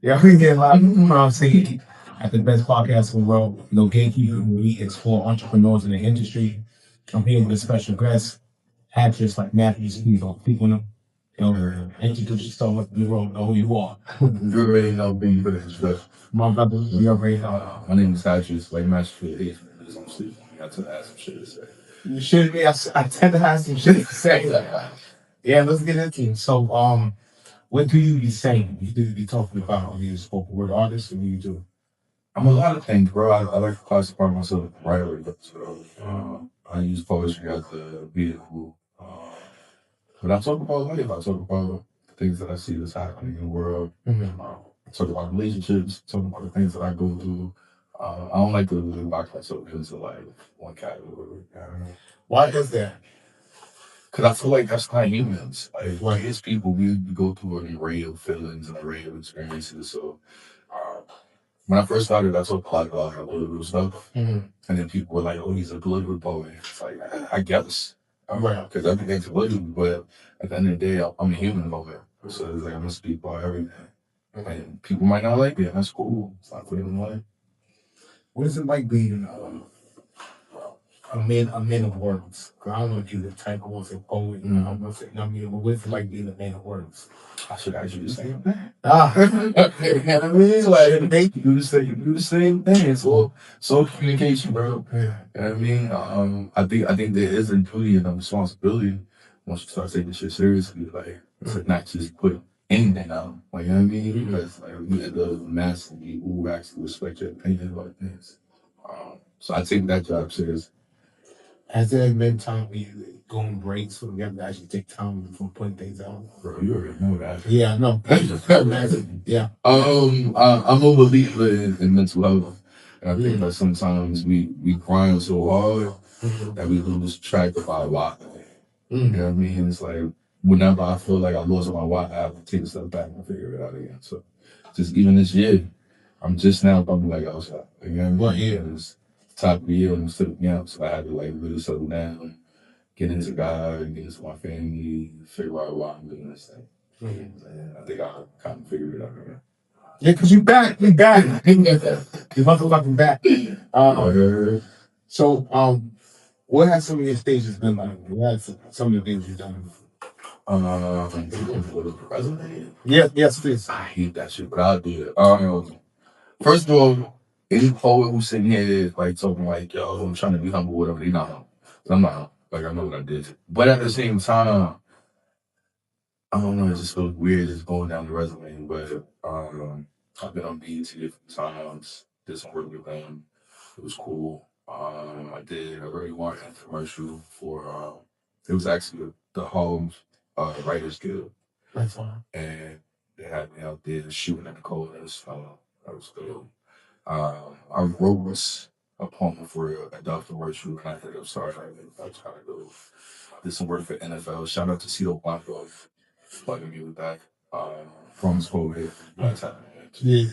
Yeah, we get a lot of saying at the best podcast in the world, No Gatekeeping, where we explore entrepreneurs in the industry. I'm here with a special guest, Hatress, like Matthews, people know. Introduce yourself in the world, know who you are. You already know me for the introduction. My brother, you already know. My name is Hatress, like Master Eight. I'm sleeping. I got to ask some shit to say. You should be. I tend to have some shit to say. Yeah, let's get into it. So, what do you be saying? You do be talking about? Are you a spoken word artist, or what do you do? I'm a lot of things, bro. I like to classify myself as a writer. So I use poetry as a vehicle. But I talk about life. I talk about the things that I see that's happening in the world. I talk about relationships. Talk about the things that I go through. I don't like to box myself into like one category. Why is that? Because I feel like that's not humans. Like it's people, we go through an array of feelings and an array of experiences. So when I first started, I talked a lot about political stuff. And then people were like, oh, he's a political poet. It's like, I guess. Because everything's political, but at the end of the day, I'm a human poet. So it's like, I'm going to speak about everything. And people might not like it. That's cool. It's not for them to like. What is it like being a man of words? 'Cause I don't know if you're the type who wants to poet. I'm gonna say, I mean, but what's it like being a man of words? I should actually the same thing. You know what I mean? Like, you do the same thing. It's all communication, bro. Yeah. You know what I mean? I think there is a duty and a responsibility once you start taking shit seriously, like to not just put anything out. Like, you know what I mean? Because like you end up massing people who actually respect your opinion about things. So I take that job seriously. Has there been time where you go on breaks so you have to actually take time from putting things out? Bro, you already know that. Yeah, I know. Yeah. I'm a believer in mental health. And I think that sometimes we grind so hard that we lose track of our why. You know what I mean? It's like whenever I feel like I lost my why, I have to take a step back and figure it out again. So just even this year, I'm just now bumping like outside. You know what I mean? Yeah. It was top of the year and I'm still out, so I had to like really settle down, get into God, get into my family, figure out why I'm doing this thing. And I think I kind of figured it out. Right? Yeah, because you back. You back. You motherfucking back. So, what has some of your stages been like? What has some of the things you've done? President? Yes, please. I hate that shit, but I'll do it. First of all, any poet who's sitting here like talking like, yo, I'm trying to be humble, whatever, they not. I'm not. Like, I know what I did. But at the same time, I don't know, it just feels weird just going down the resume. But I've been on BET different times, did some work with them. It was cool. I did a very long commercial for, it was actually the Home Writers Guild. That's fine. And they had me out there shooting at the cold. That was good. I wrote a poem for a Dr. Virtue, and I ended up starting. I was kind of good. Did some work for NFL. Shout out to Cito Blanco plugging me with that. From his poet. Yeah. He's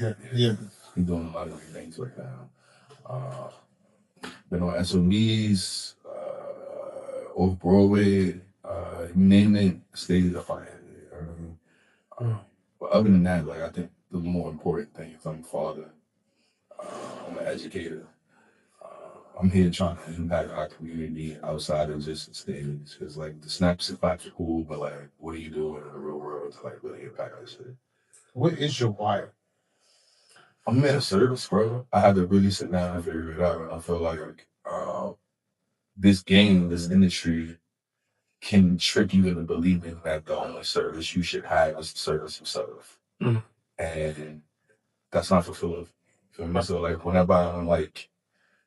doing a lot of things right now. Been on SOBs, off Broadway, you name it, stage of fire. But other than that, like I think the more important thing is I'm a father. I'm an educator. I'm here trying to impact our community outside of just the stage. Because like the snaps and claps are cool, but like what do you do in the real world to like really impact this shit? What is your why? I'm in a service, bro. I had to really sit down and figure it out. And I feel like this game, this industry can trick you into believing that the only service you should have is to service yourself. And that's not fulfilling. Feel me? So like whenever I'm like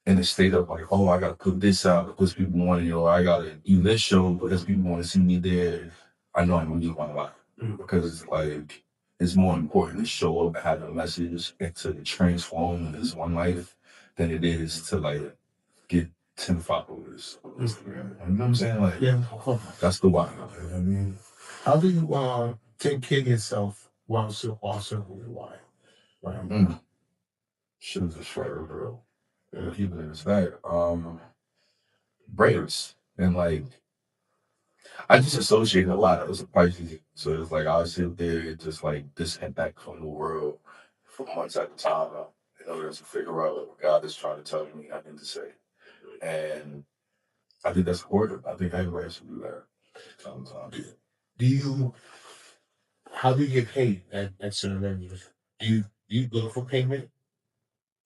in a state of like, oh, I gotta put this out because people want to, I gotta do this show because people want to see me there. I know I'm gonna lose my life because like it's more important to show up and have a message and to transform this one life than it is to like get 10 followers on Instagram. You know what I'm saying? Like, Yeah. that's the why. You know what I mean? How do you take care of yourself while serving your why? Right. Shit is a shredder, bro. Keep it in respect. Breaks and like I just associate a lot as a Pisces. So it's like I'll sit there and just like disconnect from the world for months at a time in order to figure out what God is trying to tell me I need to say. And I think that's important. I think everybody should do that sometimes. Do you? How do you get paid at certain venues? Do you look for payment?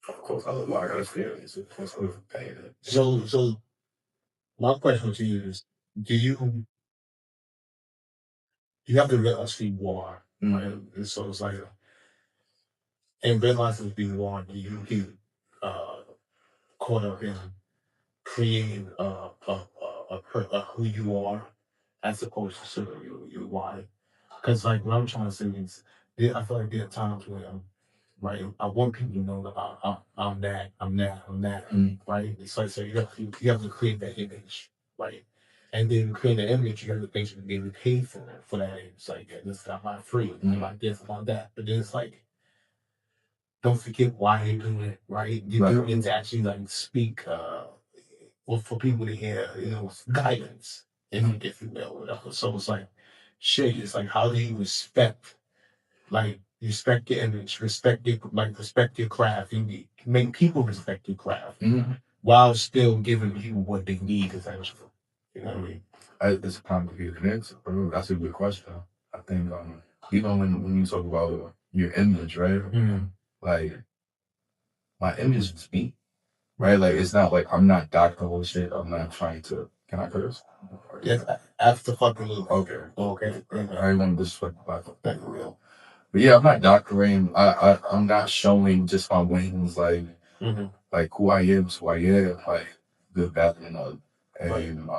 Of course, I look like I experience it. Of course, I look for paying it. So my question to you is: Do you have to realize who you are? Right? And so it's like, and realizing who you are, do you get uh, caught up in creating who you are as opposed to sort of your why? Because like what I'm trying to say is, I feel like there are times where right, I want people to know that I'm that, I'm that, right? It's like so you have to create that image, right? And then create that image, you have to basically be able to pay for that. It's like this, I'm not free, I'm like this, I'm like that. But then it's like don't forget why you're doing it, right? You're doing it to actually like speak well, for people to hear, guidance, if you will, whatever. So it's like shit, it's like how do you respect your image, respect your craft, and make people respect your craft while still giving you what they need essentially. You know what I mean? It's a complicated answer, bro. That's a good question. I think even when you talk about your image, right? Like my image is me, right? Like it's not like I'm not Dr. Bullshit. I'm not trying to. Can I curse? Yes, after fucking Okay. okay. I want to disrespect the Bible. Thank you. But yeah, I'm not doctoring. I'm not showing just my wings, like who I am is who I am, like good, bad, and ugly. And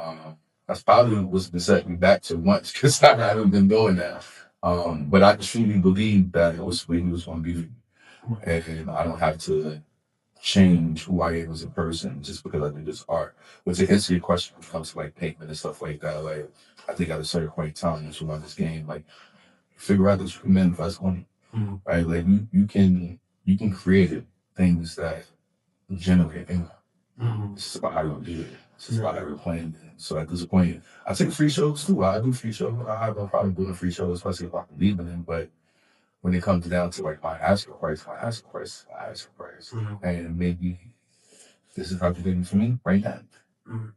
that's probably what's been setting me back to once because I haven't been doing that. But I truly believe that it was when he was going to be, and I don't have to change who I am as a person just because I do this art. But to answer your question when it comes to like payment and stuff like that, like I think at a certain point in time, once you run this game, like figure out that you can manifest money, right? Like you can create things that generate income. It's just about how you do it. It's just about how you're playing it. So at this point, I take free shows too. I do free shows. I have no problem doing a free show, especially if I believe in it. But when it comes down to like my asking price, my asking price, my asking price, and maybe this is how you're getting for me right now.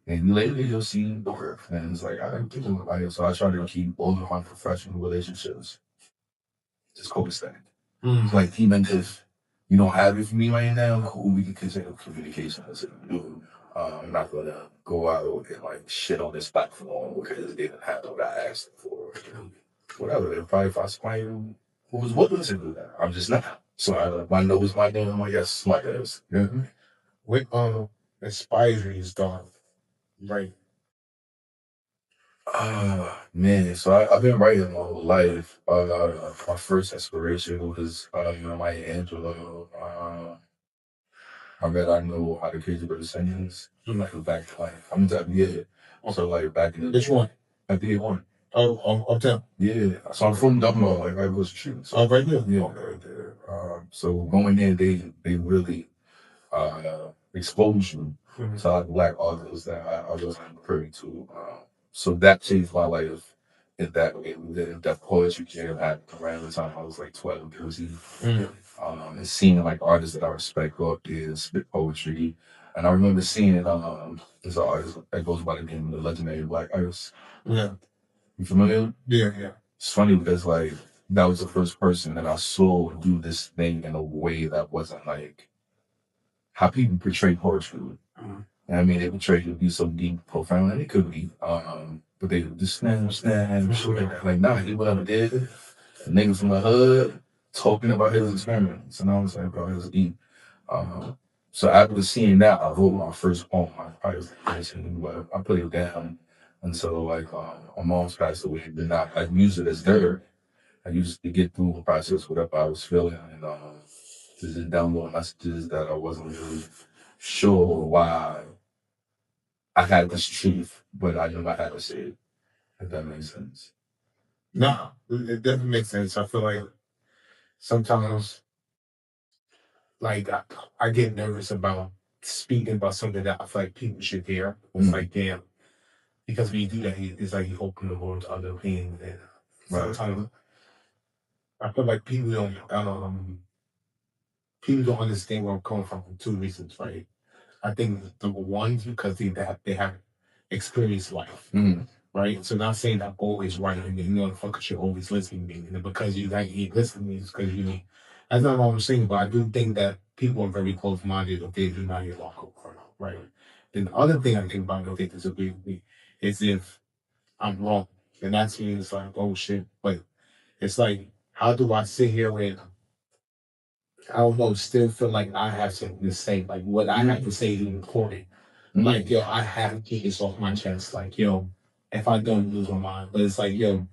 And later you'll see the work. And it's like, I don't think about it. So I try to keep all of my professional relationships just co-stack. It's like even if you don't have it for me right now, cool, we can continue communication as if we do. I'm not gonna go out and like shit on this platform because they didn't have what I asked for. Whatever. If I find somebody who was willing to do that, I'm just not. So my no is my no, and my yes is my yes. Yeah. What inspires you is done, right? Man, so I've been writing my whole life. My first inspiration was Maya Angelou. I read I know how to crazy the sentence. Like back to life. I'm that yeah. So like back in the Which one? I did one. Oh, uptown. Yeah. So I'm from Dumbo, like right was the street. So Right there. yeah, right there. So going in, they really expose you to like black artists that I wasn't privy to. So that changed my life in that way. That poetry jam happened around the time I was like 12, 13. And seeing like artists that I respect go up there and spit poetry. And I remember seeing there's an artist that goes by the name of the legendary Black Ice. Yeah. You familiar? Yeah. It's funny because like that was the first person that I saw do this thing in a way that wasn't like how people portray poetry. And I mean, they portray it to be so deep, profound, and it could be. But they would just snap, like, nah, he whatever did. A nigga from the hood talking about his experiments. And I was like, bro, it's deep. So after seeing that, I wrote my first poem. I probably was like 13, but I put it down until like my mom's passed away. Then I used it as dirt. I used it to get through the process, whatever I was feeling, and just download messages that I wasn't really sure why I had this truth, but I knew I had to say it, if that makes sense. No, it definitely makes sense. I feel like sometimes, like, I get nervous about speaking about something that I feel like people should hear. It's like, damn, because when you do that, it's like you open the door to other opinions. And sometimes I feel like people don't understand where I'm coming from for two reasons, right? I think number one is because they have experienced life, right? So not saying that I'm always right and the fucker should always listen to me, and because you like you listen to me, it's because you. That's not what I'm saying, but I do think that people are very close minded if they do not hear walk over, right? Then the other thing I think about if they disagree with me is if I'm wrong, and that's when it's like, oh shit, but it's like, how do I sit here and I don't know, still feel like I have something to say. Like what I have to say is important. Like, yo, I have to keep this off my chest. Like, yo, if I don't lose my mind. But it's like, yo,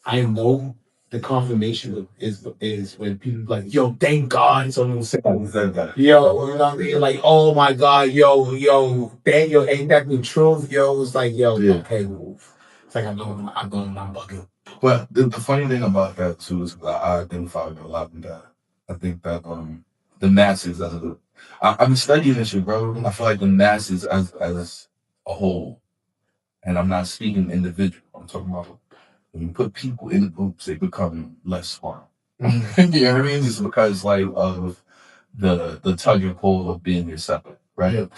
I know the confirmation is when people like, yo, thank God someone said that. Yo, you know what I mean? Like, oh my God, yo, Daniel, ain't that the truth? Yo, it's like, yo, okay, move. It's like I'm not bugging. But the funny thing about that too is that I identify with a lot with that. I think that the masses I've been studying this shit, bro. I feel like the masses as a whole, and I'm not speaking individual. I'm talking about when you put people in groups, they become less smart. You know what I mean? Just because like of the tug and pull of being yourself, right?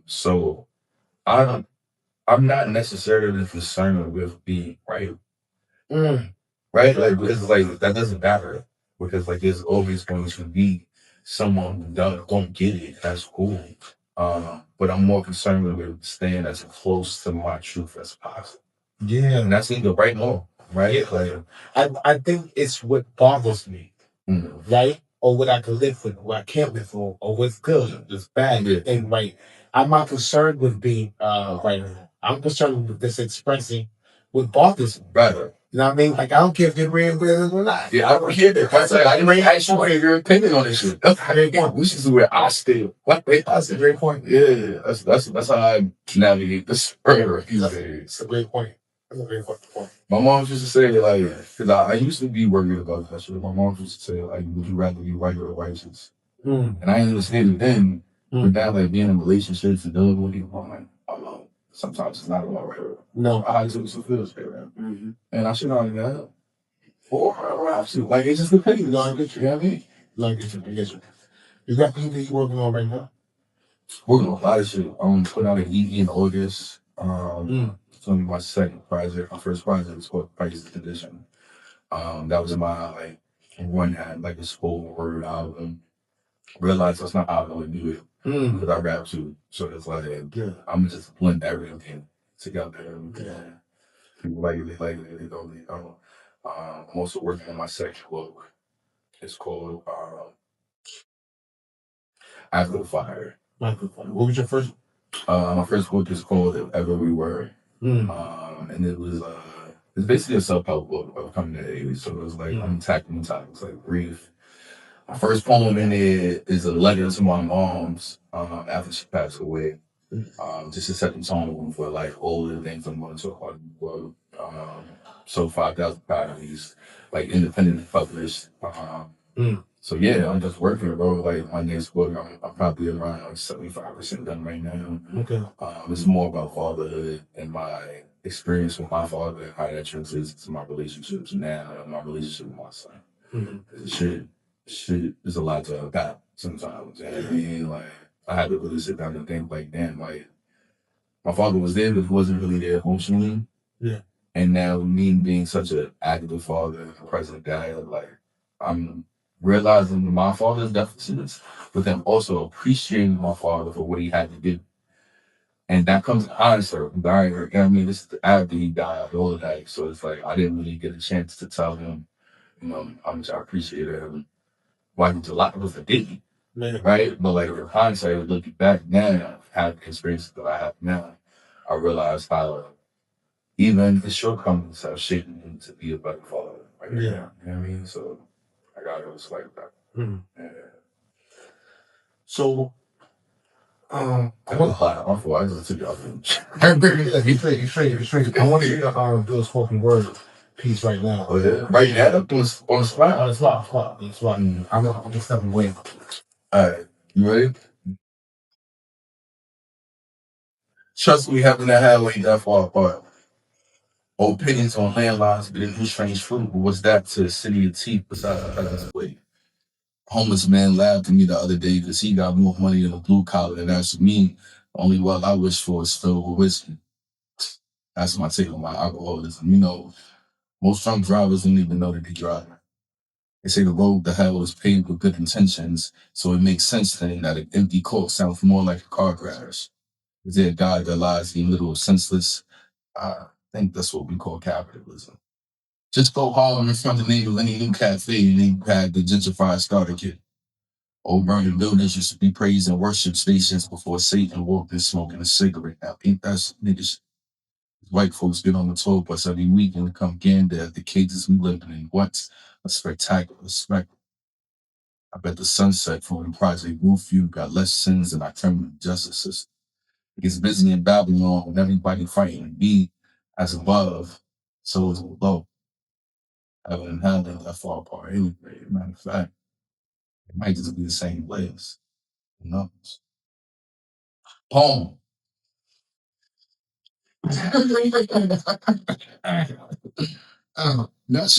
So I'm not necessarily concerned with being right. Right? Like, because, like, that doesn't matter. Because, like, there's always going to be someone who don't get it. That's cool. But I'm more concerned with staying as close to my truth as possible. Yeah. And that's either right or wrong, right? Yeah. Like, I think it's what bothers me, right? Or what I can live with, or what I can't live with, or what's good, what's bad, and right. I'm not concerned with being right. I'm concerned with this expressing what bothers me. right. You know what I mean? Like I don't care if they're real or not. Yeah, I don't care that. That's like, I didn't ask you for your opinion on this shit. That's how they get. This is where I stay. What? That's a great point. Yeah, that's how I navigate this spur these days. It's a great point. That's a great point. My mom used to say, like, because I used to be worried about that shit. My mom used to say, like, would you rather be right or righteous? And I ain't understand it then. But now, like, being in relationships and dealing with people, I'm like, oh, no. Sometimes it's not about right. No. I just feel straight, man. And I should already got or I have to. Like, it's just depends. You know what I mean? Like, I get you. Is that anything you're working on right now? Working on a lot of shit. Putting out an EP in August. It's only my second project. My first project was called Crisis Condition. That was my like one had like this full word album. Realized that's not how I want to do it because I rap too. So it's like I'm just blend everything together. People like it, they like it, they don't. I'm also working on my second book. It's called After the Fire. What was your first? My first book is called If Ever We Were. And it was it's basically a self-help book of coming to age. So it was like I'm tackling topics like grief. My first poem in it is a letter to my mom's after she passed away. Just to set the tone for like all the things I'm going to talk about in the world. So 5,000 copies, like independently published. So yeah, I'm just working, bro. Like my next book, I'm probably around like 75% done right now. Okay. It's more about fatherhood and my experience with my father and how that translates to my relationships now and my relationship with my son. Shit, there's a lot to unpack sometimes. And I mean, like, I had to really sit down and think, like, damn, like, my father was there, but he wasn't really there emotionally. Yeah. And now, me being such an active father, a present dad, like, I'm realizing my father's deficits, but then also appreciating my father for what he had to do. And that comes in hindsight. I mean, this is after he died, all of that. So it's like, I didn't really get a chance to tell him, you know, how much I appreciated him. Why a lot was a did, right? But like in hindsight, looking back now, having the experiences that I have now, I realized how even his shortcomings have shaped me to be a better father. Right? Yeah, you know what I mean. So I got it was like that. Yeah. So, I'm just took y'all. You straight. I want you to do a spoken word piece right now. Oh yeah, right now, on the spot. On the spot. I'm just stepping away. All right, you ready? Trust me, heaven and hell ain't that far apart. Opinions on landlines, but in strange fruit. But what's that to the city of teeth besides the presence way? Homeless man laughed at me the other day because he got more money than a blue collar, and that's me. The only well I wish for is filled with whiskey. That's my take on my alcoholism. You know, most drunk drivers don't even know that they drive. They say the road to hell is paved with good intentions, so it makes sense then that an empty court sounds more like a car crash. Is there a God that lies in little senseless? I think that's what we call capitalism. Just go hard in front of any new cafe and they had the gentrified starter kit. Old burning buildings used to be praise and worship stations before Satan walked in smoking a cigarette. Now, ain't that some niggas? White folks get on the tour bus every week and come gander at the cages we living in. What a spectacular spectacle. I bet the sunset from the Project Roof got less sins than our criminal justice system. It gets busy in Babylon with everybody fighting to be as above, so is below. Heaven and hell ain't that far apart anyway. Matter of fact, it might just be the same place. Who knows? Poem. That's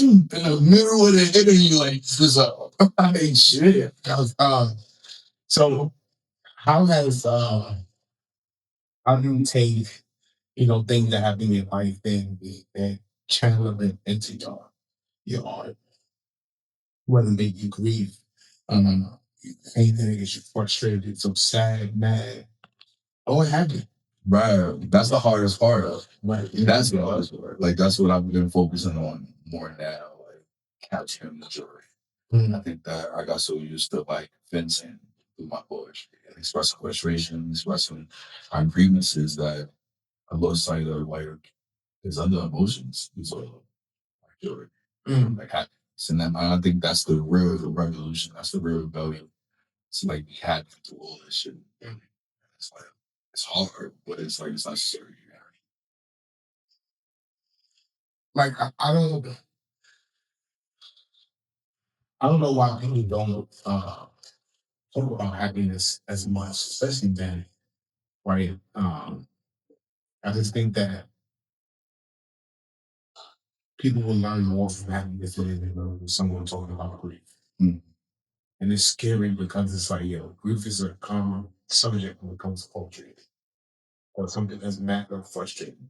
in the middle of the interview, like this up. Hey, shit. So how has how do you take things that happen in your life and channel it into your art, whether they you grieve, anything that gets you frustrated, so sad, mad, or happy. Right. That's the hardest part of. Right. That's the hardest part. Like that's what I've been focusing on more now, like capturing the joy. I think that I got so used to like fencing through my poetry and expressing frustration, expressing my grievances that I lost sight of like his other emotions. So like joy. Like happiness. And then I think that's the real revolution. That's the real rebellion. It's like we had to do all this shit. It's like it's hard, but it's like it's necessary. Like I don't know why people don't talk about happiness as much, especially then, right? I just think that people will learn more from happiness than they learn from someone talking about grief. And it's scary because it's like, grief is a common subject when it comes to poetry or something that's mad or frustrating.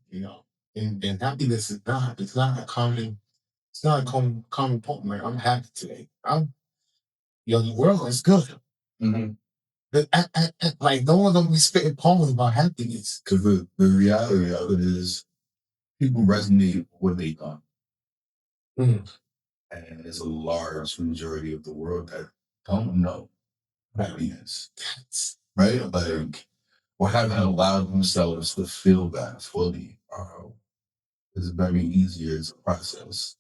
And happiness is not, it's not a common poem. Like, I'm happy today. The world is good. But like, no one gonna be spitting poems about happiness. Because the reality of it is people resonate with what they done. And there's a large majority of the world that don't know happiness. Right? Like, or haven't allowed themselves to feel that fully. It's very easier to process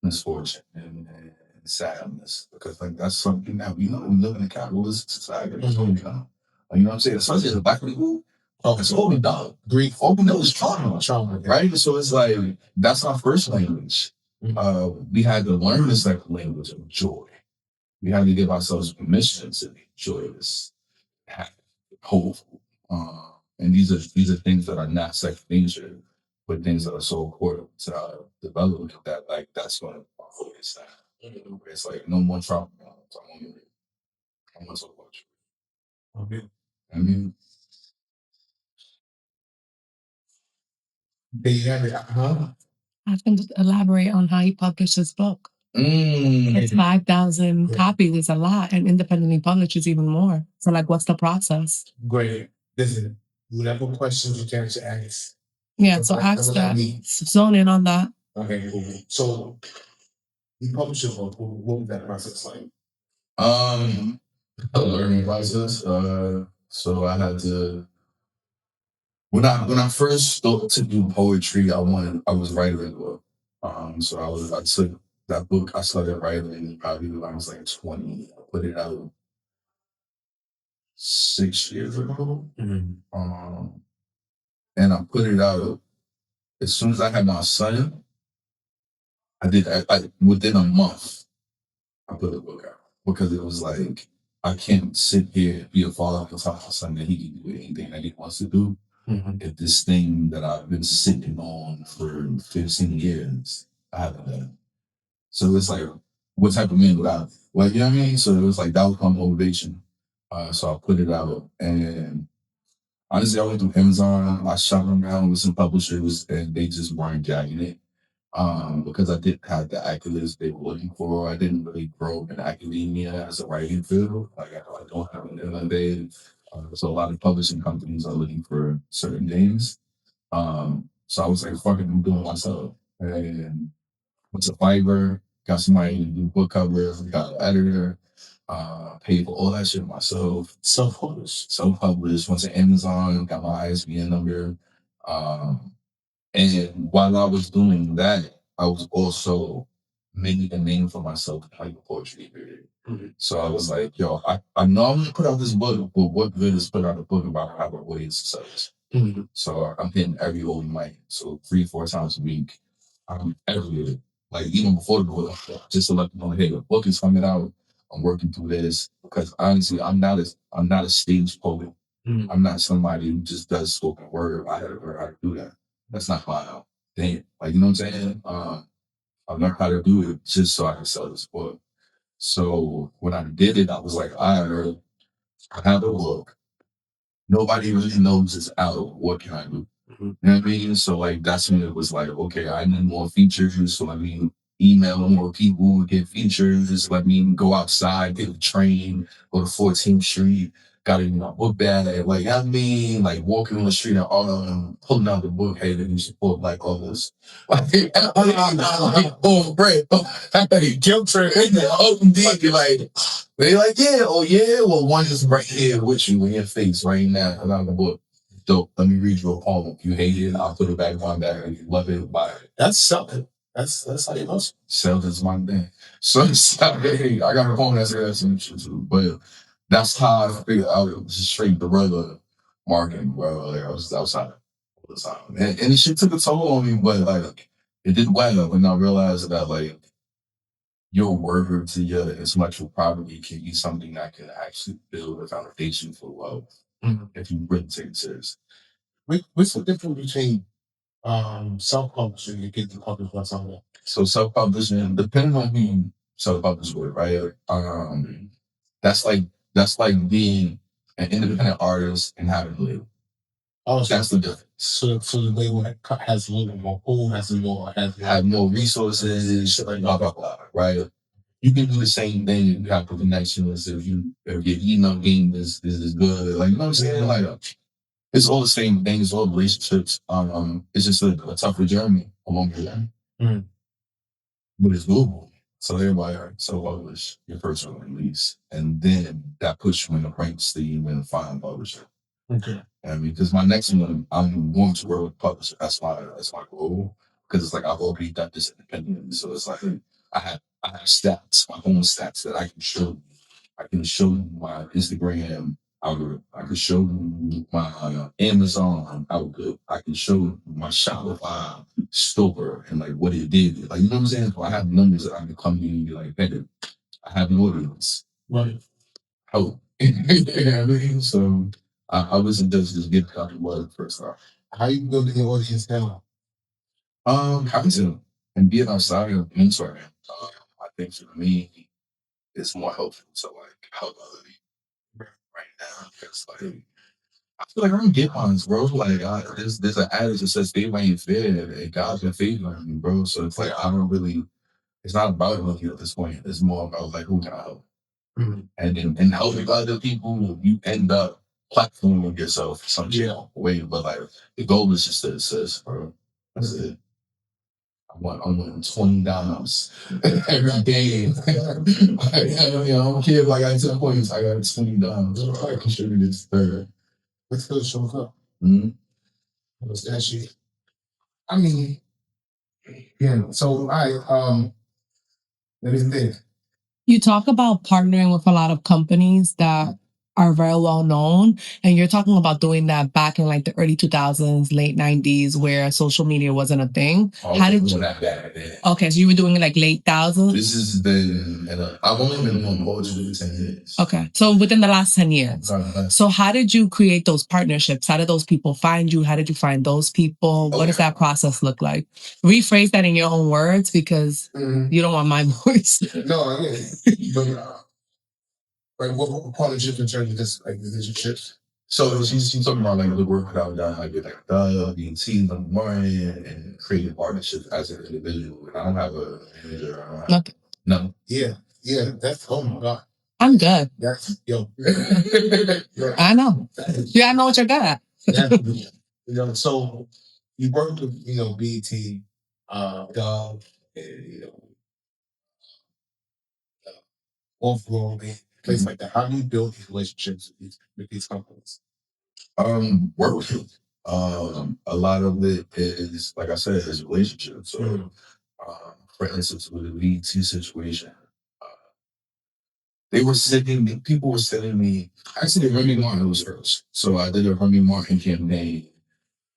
misfortune and sadness because like that's something that we know we live in a capitalist society. That's what we know. You know what I'm saying? Especially as a black people, it's all we know. Grief, all we know is trauma, right? So it's like that's our first language. We had to learn the second language of joy. We had to give ourselves permission to be joyous, happy, hopeful. And these are things that are not second nature, but things that are so important to development that like that's going to focus that. It's like no more trauma. I want to talk about you. Okay. I mean, They have it, huh? I can just elaborate on how he published his book. It's 5,000 copies. It's a lot, and independently published is even more. So, like, what's the process? Great. Listen, whatever questions you can to ask. Yeah, so ask that. Zone in on that. Okay, cool. So, you published a book. What was that process like? A learning process. So I had to when I first started to do poetry, I was writing a book. So I took that book. I started writing probably when I was like 20. I put it out 6 years ago. And I put it out as soon as I had my son. I within a month. I put the book out because it was like I can't sit here and be a father and tell my son that he can do anything that he wants to do. If this thing that I've been sitting on for 15 years, I haven't done it. So it's like, what type of man would I? Like, you know what I mean? So it was like, that was my motivation. So I put it out. And honestly, I went through Amazon. I shot around with some publishers and they just weren't jacking it. Because I didn't have the accolades they were looking for. I didn't really grow in academia as a writing field. Like, I don't have an MFA. So a lot of publishing companies are looking for certain things. So I was like, fuck it, I'm doing it myself. And went to Fiverr, got somebody to do book covers, got an editor, paid for all that shit myself. Self-published, went to Amazon, got my ISBN number. And while I was doing that, I was also making a name for myself in like the poetry period. So I was like, yo, I know I'm gonna put out this book, but what good is put out a book about how our way is success? So I'm hitting every old mic. So 3-4 times a week. I'm everywhere. Like even before the book, just to let them know, hey, the book is coming out. I'm working through this. Because honestly, I'm not a stage poet. I'm not somebody who just does spoken word. I had to learn how to do that. That's not my thing. Like, you know what I'm saying? I learned how to do it just so I can sell this book. So when I did it, I was like, I have a book. Nobody really knows it's out. What can I do? You know what I mean? So like that's when it was like, okay, I need more features. So let me email more people, get features. Let me go outside, get a train, go to 14th Street, got it in my book bag. Like I mean, like walking on the street and all pulling out the book, hey, you support like all this. Like oh great. Hey, guilt trip, open dick, like they like, yeah, oh yeah, well one is right here with you in your face right now. Around the book. Dope. Let me read you a poem. If you hate it, I'll put it back on back. If you love it, buy it. That's something. That's how you know. Sales is my thing. So hey, I got a poem that's some shit too. But that's how I figured out it was just straight guerrilla marketing, bro. Like I was outside all the time. And the shit took a toll on me, but like it did well when I realized that like your word to your intellectual property can be something that can actually build a foundation for wealth if you really take it serious. What's the difference between self-publishing and getting published by someone? So self-publishing, depending on who you self-publish with, right? That's like being an independent artist and having a label. Oh, so that's the difference. So the label has a little more pull, has more resources, shit like blah blah blah, right? You can do the same thing if you have the connections, if your email game is good, like you know what I'm saying? Like it's all the same things, all relationships. It's just a tougher journey along the way. But it's doable. So everybody self-publish your first release, and then that puts you in the ranks to even find publisher. Okay. I mean, because my next one, I'm going to work with publisher. That's my goal. Because it's like I've already done this independently, so it's like I have stats, my own stats that I can show you. I can show you my Instagram algorithm. I can show you my Amazon output. I can show you my Shopify store and like what it did. Like you know what I'm saying? So I have numbers that I can come to you and be like, hey, I have an audience. Right. Oh. You know what I mean? So I wasn't just get out the word first off. How you building your audience now? Having to and being outside of mentoring. I think for me, it's more helpful to like help other people right now because like I feel like I'm get ones, bro. Like there's an adage that says favor ain't fair, and God's been favoring me, bro. So it's like I don't really. It's not about looking at this point. It's more about like who can I help, and then and helping other people. You end up platforming yourself some way, but like the goal is just to assist, bro. That's it. I'm winning $20 every game. I don't care if I got 10 points. I got $20. I contributed to third. Let's go show up. It's actually, I mean, yeah. So let me think. You talk about partnering with a lot of companies that are very well known. And you're talking about doing that back in like the early 2000s, late 90s, where social media wasn't a thing. How did you? Okay, so you were doing it like late thousands? This has been, I've only been on poetry for 10 years. Okay, so within the last 10 years. So how did you create those partnerships? How did those people find you? How did you find those people? What does that process look like? Rephrase that in your own words because you don't want my voice. No, I get it. But, like, what partnerships in terms of this, like, relationships? So she's talking about like the work that I've done, like with like being seen on Martin and creating partnerships as an individual. And I don't have a manager. Okay. No. Yeah. That's, oh my God. I'm good. That's, yo. I know. Yeah, I know what you're good at. You know, so you worked with, BET, Dove, and, off-road, places like that. How do you build these relationships with these companies? Work with it. A lot of it is, like I said, is relationships. So, for instance, with the BET situation, people were sending me, actually, Remy Martin was first. So I did a Remy Martin campaign,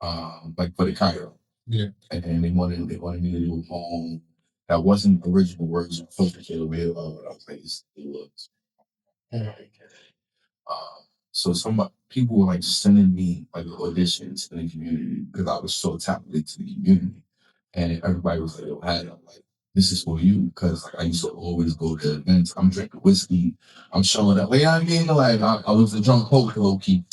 like for the Cairo. Yeah. And then they wanted me to do a poem that wasn't original words of Filter Killer Real. I was like, it was. So some people were like sending me like auditions in the community because I was so talented to the community, and everybody was like, "Yo, Hattie, I'm like, this is for you," because like I used to always go to events. I'm drinking whiskey, I'm showing up. Like I mean, like I was a drunk poet, low key.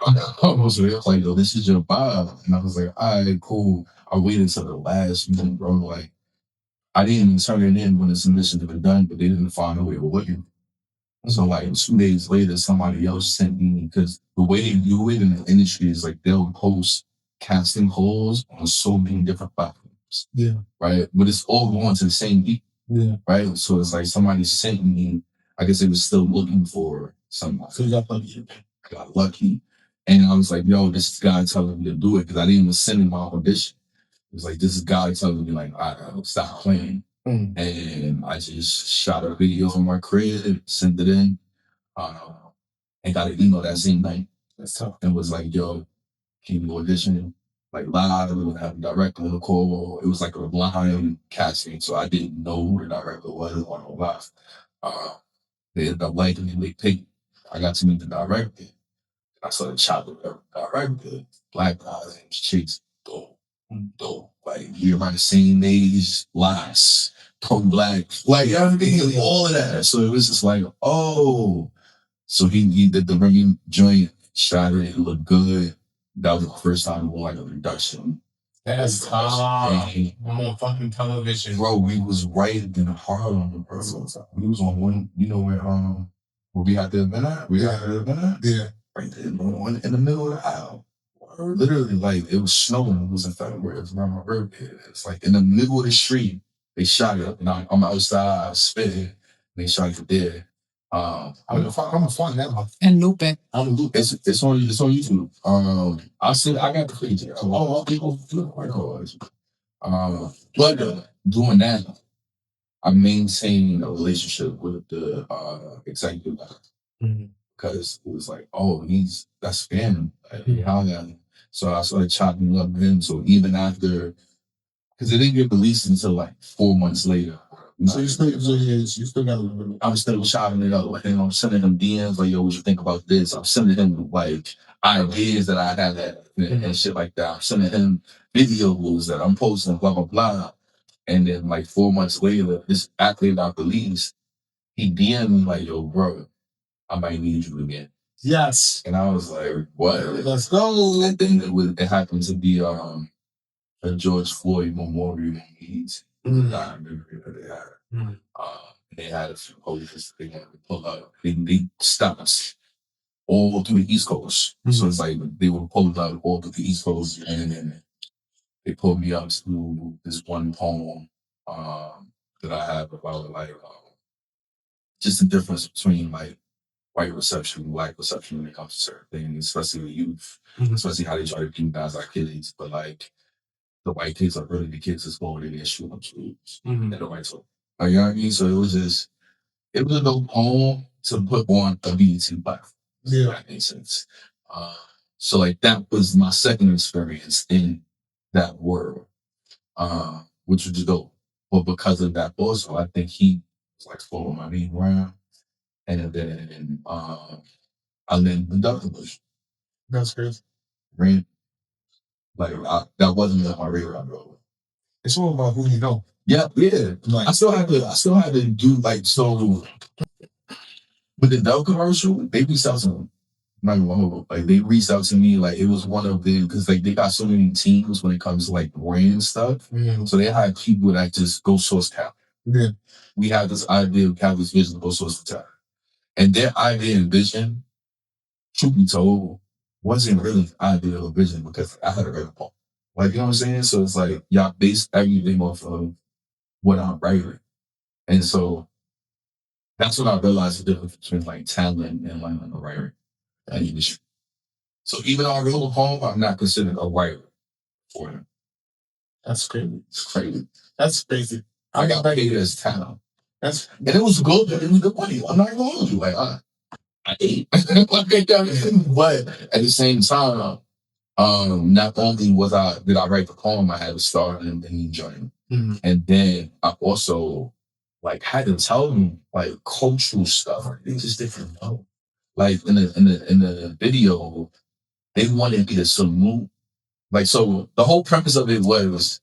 I was like, "Yo, this is your vibe," and I was like, "All right, cool." I waited until the last minute, bro. Like I didn't even turn it in when the submission had been done, but they didn't find a way to look at. So like 2 days later, somebody else sent me because the way they do it in the industry is like they'll post casting calls on so many different platforms. Yeah. Right. But it's all going to the same people. Yeah. Right. So it's like somebody sent me, I guess they was still looking for somebody. So you got lucky. I got lucky. And I was like, yo, this is God telling me to do it because I didn't even send in my audition. It was like, this is God telling me, like, I gotta stop playing. And I just shot a video on my crib, sent it in, and got an email that same night. That's tough. And was like, yo, can you audition? Like live, we would have a director on the call. It was like a blind casting, so I didn't know who the director was on the live. They ended up liking me, they picked. I got to meet the director. I started chopping with the director, black guys and chicks, dope. Like we around the same age, lots, pro-black, like everything, all of that. So it was just like, oh. So he did the ringing joint, shot it, it looked good. That was the first time we won like a production. That's I'm on fucking television. Bro, we was right in Harlem, bro. We was on one, where we had the event at? Yeah. Right there, in the middle of the aisle. Literally, like, it was snowing. It was in February. It was around my birthday. It's like in the middle of the street, they shot it. And I'm outside spitting. And they shot it there. I'm gonna find that one. And loop it. It's on YouTube. I got the feature. People but doing that, I maintained a relationship with the executive because it was like, oh, that's family. So I started chopping up him. So even after, because it didn't get released until like 4 months later. So you still got a little bit. I'm still chopping it up. Like, I'm sending him DMs like, yo, what you think about this? I'm sending him like ideas that I had and shit like that. I'm sending him videos that I'm posting, blah, blah, blah. And then like 4 months later, this athlete I released, he DM'd me like, yo, bro, I might need you again. Yes. And I was like, what? Let's go. And then it happened to be a George Floyd memorial meet. I remember that they had. They had a few police they wanted to pull up. They stopped us all through the East Coast. So it's like they were pulled out all through the East Coast, and then they pulled me up to this one poem that I have about like just the difference between like white reception and black reception when it comes to certain things, especially the youth, especially how they try to demonize our kids. But like the white kids are really the kids that's going in there shooting up schools and the white folk. You know what I mean? So it was a dope poem to put on a BET platform. Yeah, that makes sense. So like that was my second experience in that world, which was dope. But because of that, also, I think he was like following my name around, and then I landed the double push. That's crazy. Right? Like that wasn't on my radar, bro. It's all about who you know. Yeah, yeah. Like, I still had to do like so with the Dell commercial. They reached out to me. Not even hold. Like they reached out to me. Like it was one of them because like they got so many teams when it comes to like brand stuff. Mm. So they had people that just go source talent. Yeah. We had this idea, we have this vision, go source the talent, and their idea and vision, truth be told, wasn't really idea or vision because I had a read poem. Like you know what I'm saying? So it's like y'all base everything off of what I'm writing, and so that's when I realized the difference between like talent and like a writer and industry. So even though I wrote a poem, I'm not considered a writer for him. That's crazy. It's crazy. That's crazy. I got paid as talent. And it was good. It was good money. I'm not gonna hold you. Like I ate. But at the same time, not only did I write the poem, I had to start and then join. Mm-hmm. And then I also like had to tell them like cultural stuff. It's just different. You know? Like in the video, they wanted me to salute. Like so, the whole premise of it was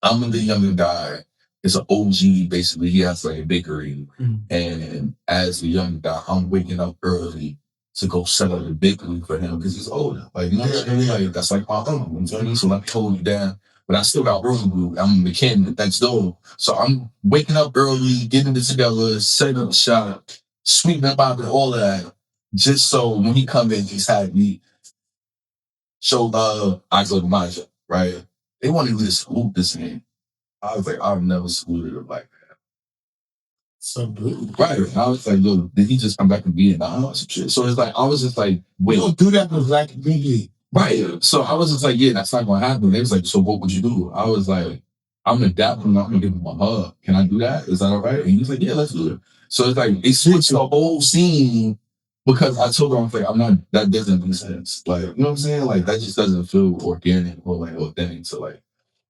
I'm the younger guy. It's an OG, basically. He has like a bakery. Mm. And as the young guy, I'm waking up early to go set up a bakery for him because he's older. Like, you know what I mean? Like, that's like my uncle. You know what I mean? So let me hold you down. But I still got room to do. I'm a mechanic next door. So I'm waking up early, getting it together, setting up the shop, sweeping about it, all of that. Just so when he come in, he's had me show love, I go to my job, right? They wanted me to salute this man. I was like, I've never saluted a black man. So good. Right. And I was like, look, did he just come back from Vietnam or some shit? So it's like, I was just like, wait. You don't do that with black community. Right. So I was just like, yeah, that's not going to happen. They was like, so what would you do? I was like, I'm going to adapt him. I'm going to give him a hug. Can I do that? Is that all right? And he was like, yeah, let's do it. So it's like, they switched the whole scene because I told her, I'm like, I'm not, that doesn't make sense. Like, you know what I'm saying? Like, that just doesn't feel organic or like authentic to like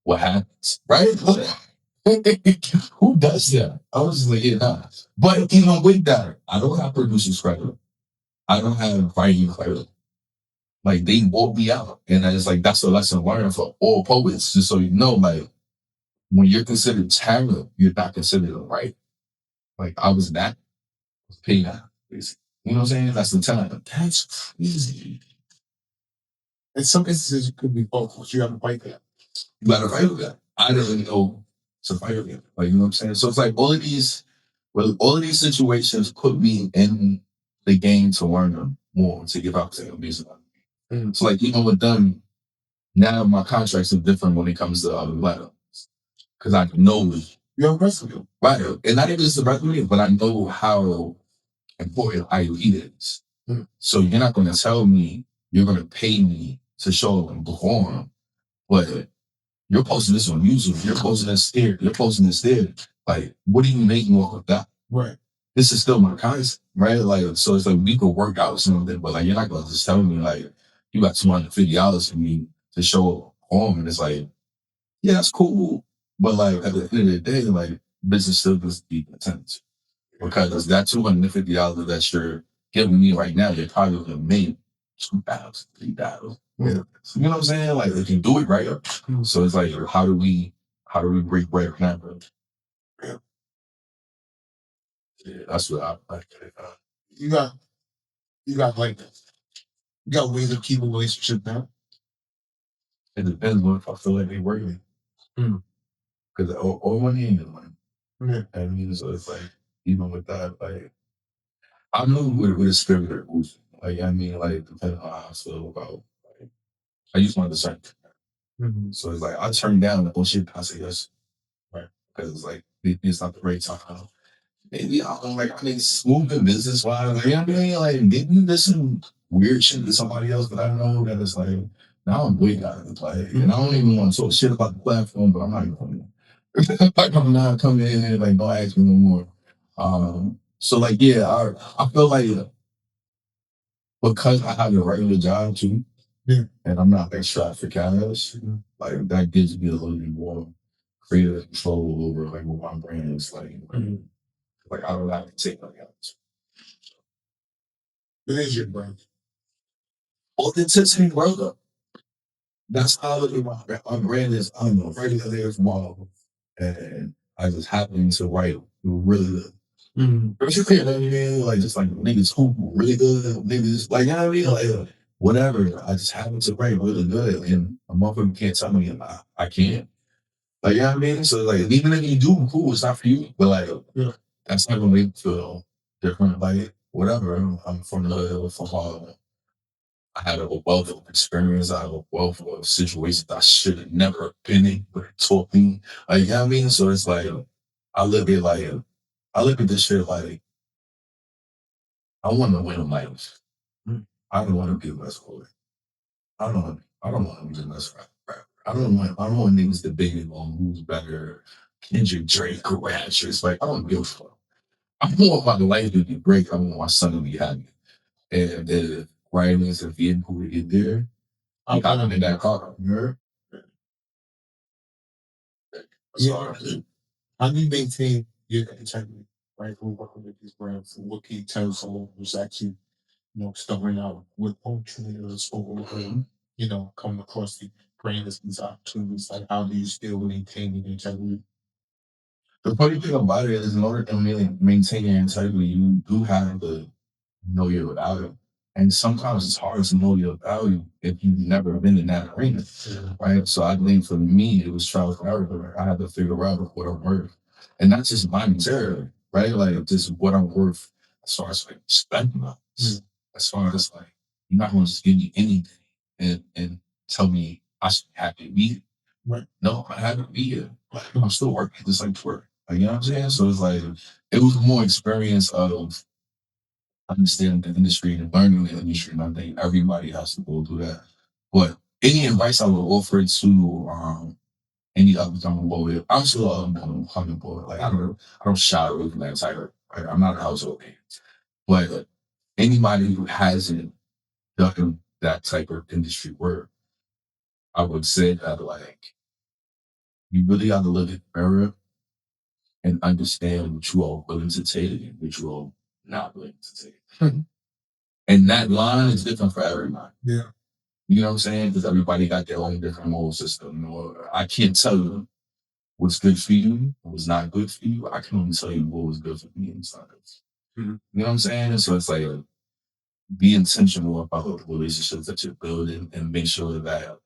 what happens. Right? Who does that? I was just like, yeah, nah. But even with that, I don't have producers credit. I don't have writing credit. Like they wrote me out. And I just like, that's a lesson learned for all poets. Just so you know, like when you're considered talent, you're not considered a writer. Like I was that, I was paid out, basically. You know what I'm saying? That's the talent. That's crazy. In some instances, it could be both, but you have to fight that. You gotta fight with that. I didn't really know to fight with it. Like, you know what I'm saying? So it's like all of these situations put me in the game to learn them more, to give out to them, basically. Mm. So like even with them, now my contracts are different when it comes to letters. Because I know you have resume. Right. And not even just the resume, but I know how important IoT is. Mm. So you're not gonna tell me you're gonna pay me to show and perform, but you're posting this on YouTube, you're posting this here, you're posting this there. Like, what are you making off of that? Right. This is still my concept, right? Like, so it's like we could work out something, but like you're not gonna just tell me like you got $250 for me to show home, and it's like, yeah, that's cool, but like at the end of the day, like business still does be intense because that $250 that you're giving me right now, you're probably gonna make 2,000, 3,000. Yeah. So, you know what I'm saying? Like they can do it right. So it's like, how do we break bread with that, bro? Yeah. Yeah, that's what I like. You got like you got ways of keeping a relationship now. It depends on if I feel like they working. Because all money ain't good money. Yeah. I mean, so it's like even with that, like I know with a spirit of who's like I mean, like depending on how I feel about like I use my discernment. Mm-hmm. So it's like I turn down the bullshit. I say yes, right? Because it's like it's not the right time. Maybe I'm like I mean, smooth in business wise. Like, you know what I mean? Like maybe there's some weird shit to somebody else that I know that is like now I'm way out of the play, and I don't even want to talk shit about the platform, but I'm not even like I'm not coming in and like don't ask me no more. So like yeah, I feel like because I have a regular job too, and I'm not like strapped for cash, like that gives me a little bit more creative control over like what my brand is like. Like I don't have to take money out. What is your brand? Authenticity, brother. That's how I look at my brand is. I'm a regular nigga from all, and I just happen to write really good. But you can't, like just like niggas who really good, niggas like you know what I mean, like whatever. I just happen to write really good, and a motherfucker can't tell me I can't. Like you know what I mean. So like even if you do, cool, it's not for you. But like that's not gonna make me feel different. Like whatever. I'm from the hood, from Harlem. I had a wealth of experience. I have a wealth of situations I should have never been in, but it taught me. Like, you know what I mean? So it's like, I look at like, I look at this shit like, I want to win a life. I don't want to be a best boy. I don't want to be the best rapper. I don't want niggas debating on who's better, Kendrick, Drake, or Hatress. Like, I don't give a fuck. I want my life to be great. I want my son to be happy. And if writing is a vehicle to get there, I'm kind of in that car. You heard? Yeah. How do you maintain your integrity, right? When working with these brands, and what can you tell someone who's actually, starting out with entrepreneurs or, coming across the brands, these opportunities? Like, how do you still maintain your integrity? The funny thing about it is, in order to maintain your integrity, you do have to know your value. And sometimes it's hard to know your value if you've never been in that arena, right? So I think for me, it was trial and error. I had to figure out what I'm worth. And not just monetarily, right? Like just what I'm worth as far as like spending on. As far as like, you're not going to just give me anything and tell me I should be happy to be here. Right. No, I'm happy to be here. Like, I'm still working just like work. Like, you know what I'm saying? So it's like, it was more experience of understanding the industry and learning the industry. And I think everybody has to go through that. But any advice I would offer to any up and coming boy, I'm still a coming boy. Like I don't shy away from that title. Right? I'm not a household name. But anybody who hasn't done that type of industry work, I would say that like you really got to look in the mirror and understand what you are willing to take and what you are not willing to take. And that line is different for everybody. Yeah. You know what I'm saying? Because everybody got their own different moral system. Or I can't tell you what's good for you, what's not good for you. I can only tell you what was good for me and what's not good. You know what I'm saying? So it's like be intentional about the relationships that you're building and make sure that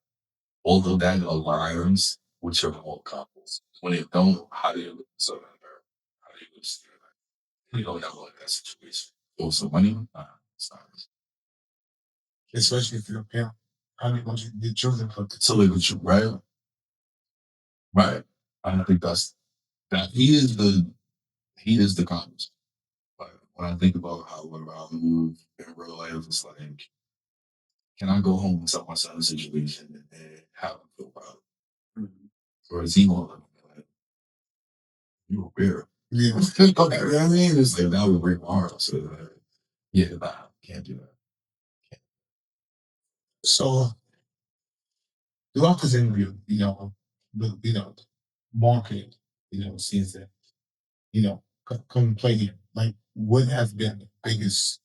all of that aligns with your whole compass. When it don't, how do you look so how do you look? You don't ever like that situation. Also money, it's not. Especially if you're a parent. How do you want your children to live with you, right? Right. I think that he is the compass. But when I think about how I move in real life, it's like, can I go home and tell my son the situation and how I feel about it? Or is he gonna look at me like, you a weird? Yeah. You know what I mean? It's like that would break my heart. So yeah, nah, can't do that. So throughout this interview, marketing, seems that, come play here. Like, what has been the biggest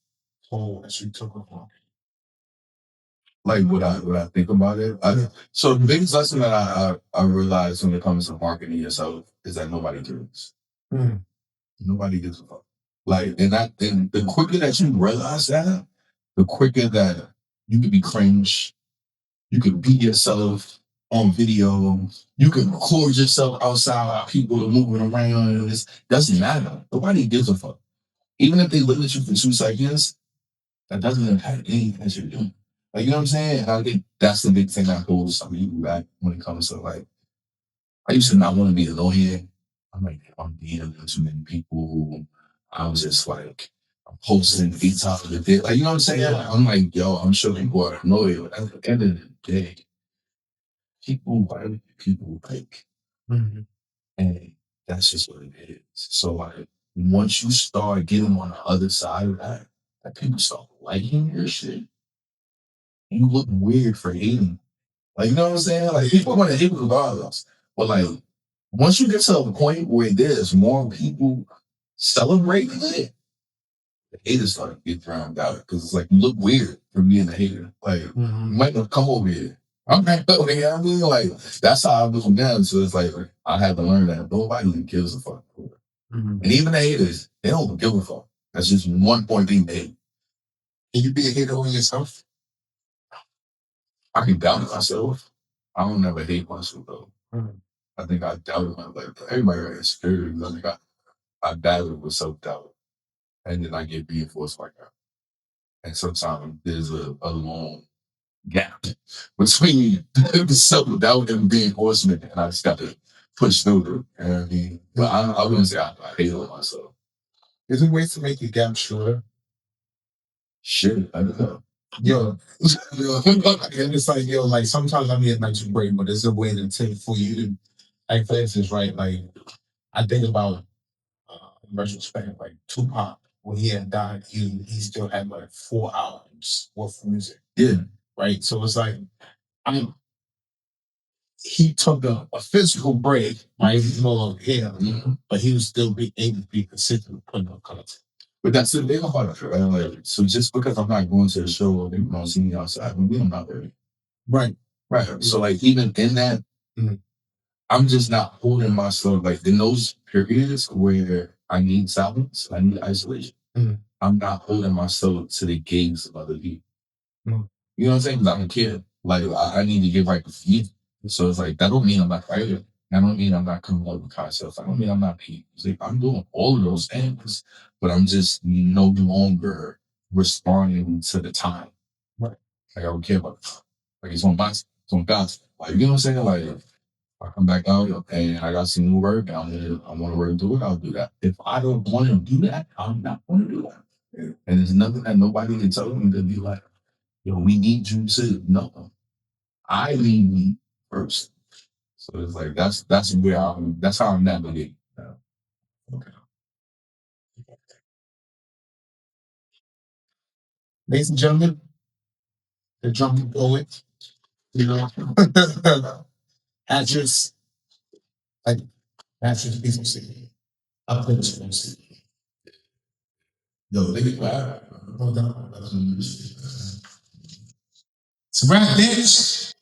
toll that you took on? Like what I think about it. So the biggest lesson that I realized when it comes to marketing yourself is that nobody cares. Nobody gives a fuck. Like and the quicker that you realize that, the quicker that you could be cringe, you could beat yourself on video, you can record yourself outside while people are moving around, and it doesn't matter. Nobody gives a fuck. Even if they look at you for 2 seconds, that doesn't impact anything that you're doing. Like, you know what I'm saying? And I think that's the big thing that holds some people back when it comes to like, I used to not want to be annoying. I'm like, I'm dealing with too many people who I was just like, I'm posting 8 times a day. Like, you know what I'm saying? I'm like, yo, I'm sure people are annoyed. But at the end of the day, people like, and that's just what it is. So like, once you start getting on the other side of that, people start liking your shit, you look weird for hating. Like, you know what I'm saying? Like, people want to hate regardless. But, like, once you get to a point where there's more people celebrating it, the haters start to get drowned out. Because it's like, you look weird for being a hater. Like, you might not come over here. I'm not over here. I mean, like, that's how I was from them. So it's like, I had to learn that nobody gives a fuck. And even the haters, they don't give a fuck. That's just one point being made. Can you be a hater on yourself? I can doubt myself. I don't never hate myself though. I think I doubted my life. Everybody got insecurities. I think I battle with self doubt, and then I get reinforced by that. And sometimes there's a long gap between the self doubt and reinforcement, and I just got to push through it. You know what I mean? But I wouldn't say I hate on myself. Is there ways to make your gap shorter? Shit, I don't know. Yo, and it's like, yo, like sometimes I mean, like to break, but there's a way to take for you to, like, for instance, right? Like, I think about, in retrospect, like Tupac, when he had died, he still had like 4 hours worth of music. Yeah. Right. So it's like, I'm, he took a physical break, right? He's no longer here, but he was still be able to be consistent putting up content. But that's the thing about it, right? Like, so just because I'm not going to the show or people don't see me outside, I'm not there. Right. Right. So like even in that, I'm just not holding myself like in those periods where I need silence, I need isolation. I'm not holding myself to the gaze of other people. You know what I'm saying? 'Cause I don't care. Like I need to get right with you. So it's like that don't mean I'm not fighting. That don't mean I'm not coming up with concepts. I don't mean I'm not being music. I'm doing all of those things, but I'm just no longer responding to the time. Right. Like I don't care about it. Like it's on box, it's on bounce. Like you know what I'm saying? Like I come back out and I got some new work and I want to work through it, I'll do that. If I don't want to do that, I'm not going to do that. And there's nothing that nobody can tell me to be like, yo, we need you to know. I need me first. So it's like that's where that's how I'm navigating. Okay. Ladies and gentlemen, the drunken poet, you know, Hatress, like Hatress people say, up in this. Yo, look at that. Hold on. It's a rap, bitch.